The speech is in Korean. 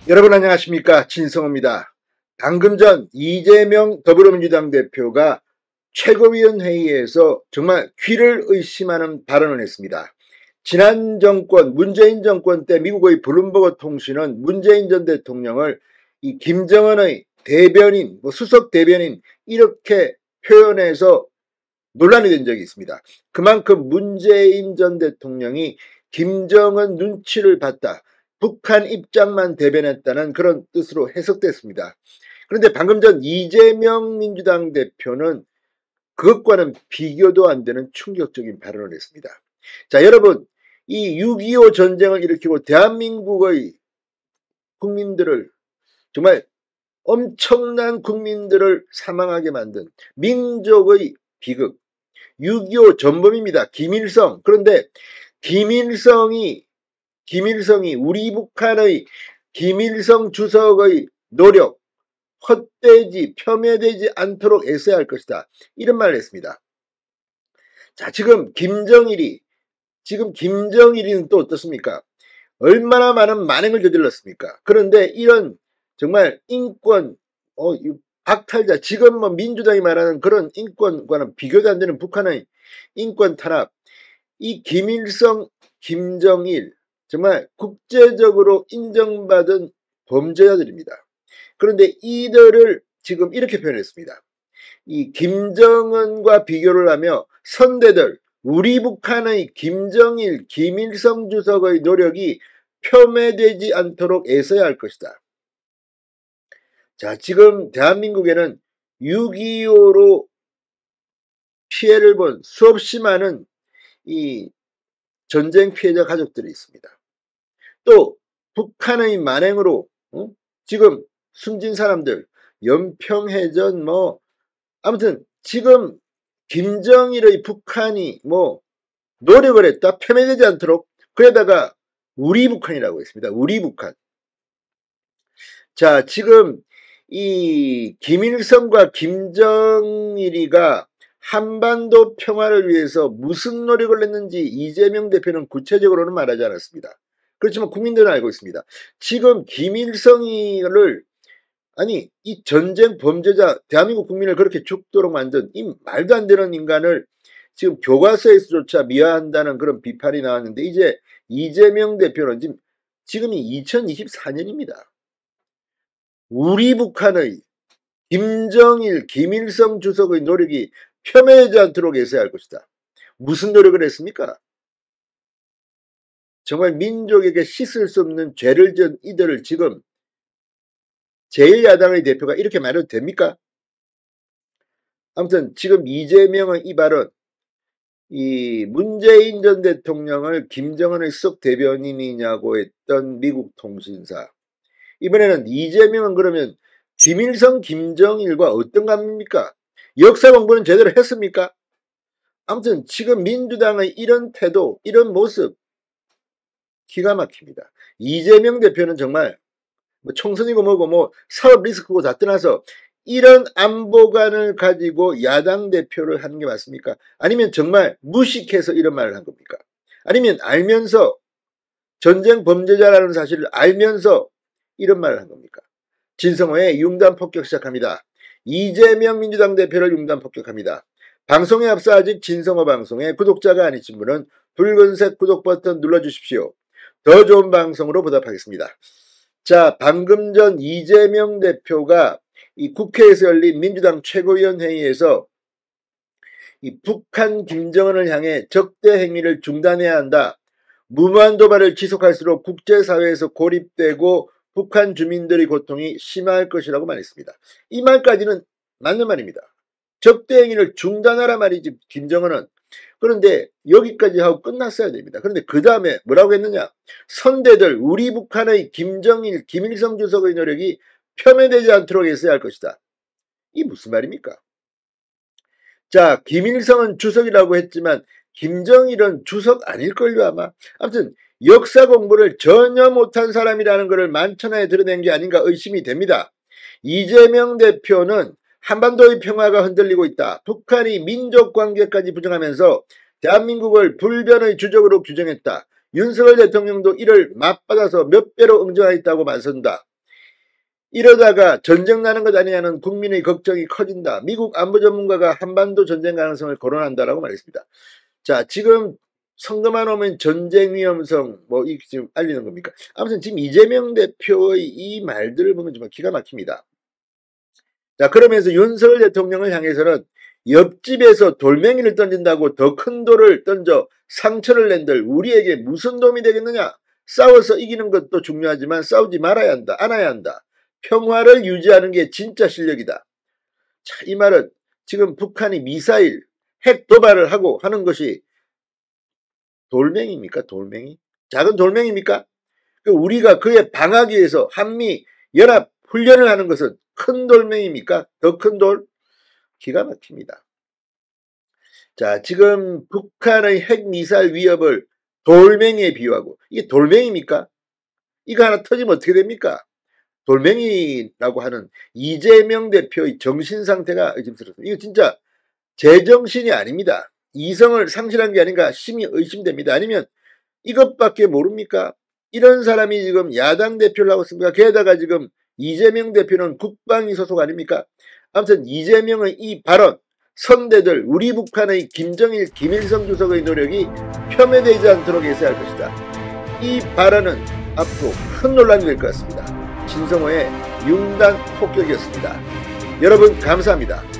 여러분 안녕하십니까, 진성호입니다. 방금 전 이재명 더불어민주당 대표가 최고위원 회의에서 정말 귀를 의심하는 발언을 했습니다. 지난 정권 문재인 정권 때 미국의 블룸버그 통신은 문재인 전 대통령을 이 김정은의 대변인, 수석 대변인 이렇게 표현해서 논란이 된 적이 있습니다. 그만큼 문재인 전 대통령이 김정은 눈치를 봤다, 북한 입장만 대변했다는 그런 뜻으로 해석됐습니다. 그런데 방금 전 이재명 민주당 대표는 그것과는 비교도 안 되는 충격적인 발언을 했습니다. 자, 여러분, 이 6.25 전쟁을 일으키고 대한민국의 국민들을, 정말 엄청난 국민들을 사망하게 만든 민족의 비극, 6.25 전범입니다. 김일성. 그런데 김일성이 우리 북한의 김일성 주석의 노력, 헛되지, 폄훼되지 않도록 애써야 할 것이다, 이런 말을 했습니다. 자, 지금 김정일이는 또 어떻습니까? 얼마나 많은 만행을 저질렀습니까? 그런데 이런 정말 인권 박탈자, 지금 뭐 민주당이 말하는 그런 인권과는 비교도 안 되는 북한의 인권 탄압, 이 김일성, 김정일 정말 국제적으로 인정받은 범죄자들입니다. 그런데 이들을 지금 이렇게 표현했습니다. 이 김정은과 비교를 하며 선대들, 우리 북한의 김정일, 김일성 주석의 노력이 폄훼되지 않도록 애써야 할 것이다. 자, 지금 대한민국에는 6.25로 피해를 본 수없이 많은 이 전쟁 피해자 가족들이 있습니다. 또 북한의 만행으로 지금 숨진 사람들, 연평해전 아무튼 지금 김정일의 북한이 노력을 했다, 폄훼되지 않도록. 그러다가 우리 북한이라고 했습니다. 우리 북한. 자, 지금 이 김일성과 김정일이가 한반도 평화를 위해서 무슨 노력을 했는지 이재명 대표는 구체적으로는 말하지 않았습니다. 그렇지만 국민들은 알고 있습니다. 지금 김일성이를, 아니 이 전쟁 범죄자, 대한민국 국민을 그렇게 죽도록 만든 이 말도 안 되는 인간을 지금 교과서에서조차 미화한다는 그런 비판이 나왔는데, 이제 이재명 대표는 지금이 2024년입니다. 우리 북한의 김정일, 김일성 주석의 노력이 폄훼되지 않도록 애써야 할 것이다. 무슨 노력을 했습니까? 정말 민족에게 씻을 수 없는 죄를 지은 이들을 지금 제1야당의 대표가 이렇게 말해도 됩니까? 아무튼 지금 이재명의 이 발언, 이 문재인 전 대통령을 김정은의 수석 대변인이냐고 했던 미국 통신사, 이번에는 이재명은 그러면 김일성, 김정일과 어떤 관계입니까? 역사 공부는 제대로 했습니까? 아무튼 지금 민주당의 이런 태도, 이런 모습 기가 막힙니다. 이재명 대표는 정말 총선이고 뭐고 사업 리스크고 다 떠나서 이런 안보관을 가지고 야당 대표를 하는 게 맞습니까? 아니면 정말 무식해서 이런 말을 한 겁니까? 아니면 알면서, 전쟁 범죄자라는 사실을 알면서 이런 말을 한 겁니까? 진성호의 융단 폭격 시작합니다. 이재명 민주당 대표를 융단 폭격합니다. 방송에 앞서 아직 진성호 방송에 구독자가 아니신 분은 붉은색 구독 버튼 눌러주십시오. 더 좋은 방송으로 보답하겠습니다. 자, 방금 전 이재명 대표가 이 국회에서 열린 민주당 최고위원 회의에서 이 북한 김정은을 향해 적대 행위를 중단해야 한다, 무모한 도발을 지속할수록 국제사회에서 고립되고 북한 주민들의 고통이 심할 것이라고 말했습니다. 이 말까지는 맞는 말입니다. 적대 행위를 중단하라 말이지, 김정은은. 그런데 여기까지 하고 끝났어야 됩니다. 그런데 그 다음에 뭐라고 했느냐? 선대들, 우리 북한의 김정일, 김일성 주석의 노력이 폄훼되지 않도록 애써야 할 것이다. 이 무슨 말입니까? 자, 김일성은 주석이라고 했지만 김정일은 주석 아닐걸요, 아마. 아무튼 역사 공부를 전혀 못한 사람이라는 것을 만천하에 드러낸 게 아닌가 의심이 됩니다. 이재명 대표는 한반도의 평화가 흔들리고 있다, 북한이 민족관계까지 부정하면서 대한민국을 불변의 주적으로 규정했다, 윤석열 대통령도 이를 맞받아서 몇 배로 응징하였다고 맞선다. 이러다가 전쟁 나는 것 아니냐는 국민의 걱정이 커진다. 미국 안보 전문가가 한반도 전쟁 가능성을 거론한다라고 말했습니다. 자, 지금 선거만 오면 전쟁 위험성 이 지금 알리는 겁니까? 아무튼 지금 이재명 대표의 이 말들을 보면 정말 기가 막힙니다. 자, 그러면서 윤석열 대통령을 향해서는 옆집에서 돌멩이를 던진다고 더 큰 돌을 던져 상처를 낸들 우리에게 무슨 도움이 되겠느냐? 싸워서 이기는 것도 중요하지만 싸우지 말아야 한다. 안아야 한다. 평화를 유지하는 게 진짜 실력이다. 자, 이 말은 지금 북한이 미사일, 핵 도발을 하고 하는 것이 돌멩이입니까? 돌멩이? 작은 돌멩이입니까? 우리가 그에 방하기 위해서 한미 연합 훈련을 하는 것은 큰 돌멩이입니까? 더 큰 돌? 기가 막힙니다. 자, 지금 북한의 핵미사일 위협을 돌멩이에 비유하고, 이게 돌멩이입니까? 이거 하나 터지면 어떻게 됩니까? 돌멩이라고 하는 이재명 대표의 정신상태가 의심스럽습니다. 이거 진짜 제정신이 아닙니다. 이성을 상실한 게 아닌가 심히 의심됩니다. 아니면 이것밖에 모릅니까? 이런 사람이 지금 야당 대표를 하고 있습니까? 게다가 지금 이재명 대표는 국방위 소속 아닙니까? 아무튼 이재명의 이 발언, 선대들 우리 북한의 김정일, 김일성 주석의 노력이 폄훼되지 않도록 해서야 할 것이다. 이 발언은 앞으로 큰 논란이 될 것 같습니다. 진성호의 융단 폭격이었습니다. 여러분 감사합니다.